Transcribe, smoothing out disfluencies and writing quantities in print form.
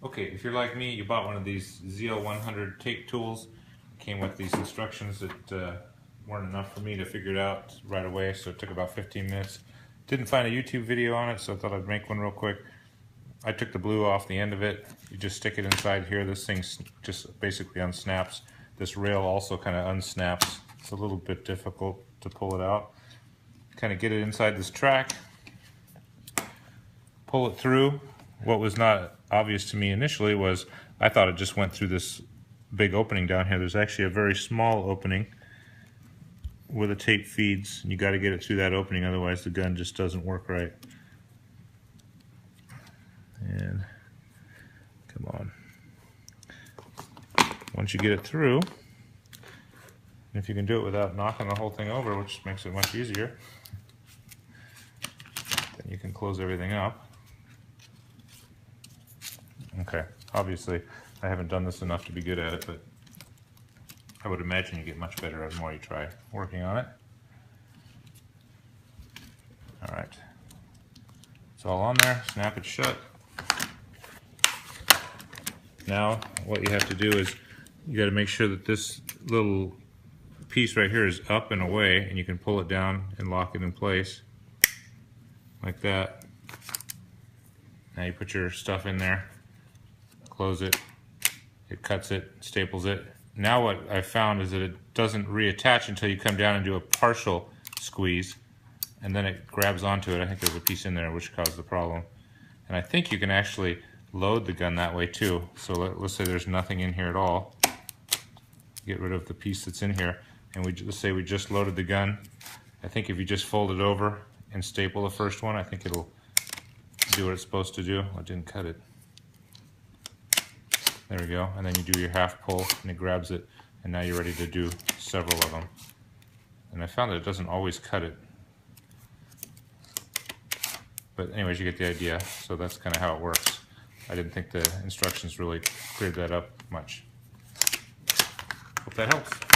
Okay, if you're like me, you bought one of these ZL100 tape tools. It came with these instructions that weren't enough for me to figure it out right away, so it took about 15 minutes. Didn't find a YouTube video on it, so I thought I'd make one real quick. I took the blue off the end of it. You just stick it inside here. This thing just basically unsnaps. This rail also kind of unsnaps. It's a little bit difficult to pull it out. Kind of get it inside this track, pull it through. What was not obvious to me initially was I thought it just went through this big opening down here. There's actually a very small opening where the tape feeds. You got to get it through that opening, otherwise the gun just doesn't work right. And come on. Once you get it through, if you can do it without knocking the whole thing over, which makes it much easier, then you can close everything up. Okay, obviously I haven't done this enough to be good at it, but I would imagine you get much better the more you try working on it. Alright, it's all on there, snap it shut. Now what you have to do is you got to make sure that this little piece right here is up and away, and you can pull it down and lock it in place like that. Now you put your stuff in there, close it, it cuts it, staples it. Now what I found is that it doesn't reattach until you come down and do a partial squeeze, and then it grabs onto it. I think there's a piece in there which caused the problem. And I think you can actually load the gun that way too. So let's say there's nothing in here at all. Get rid of the piece that's in here, and let's say we just loaded the gun. I think if you just fold it over and staple the first one, I think it'll do what it's supposed to do. I didn't cut it. There we go, and then you do your half pull and it grabs it, and now you're ready to do several of them. And I found that it doesn't always cut it. But anyways, you get the idea, so that's kind of how it works. I didn't think the instructions really cleared that up much. Hope that helps.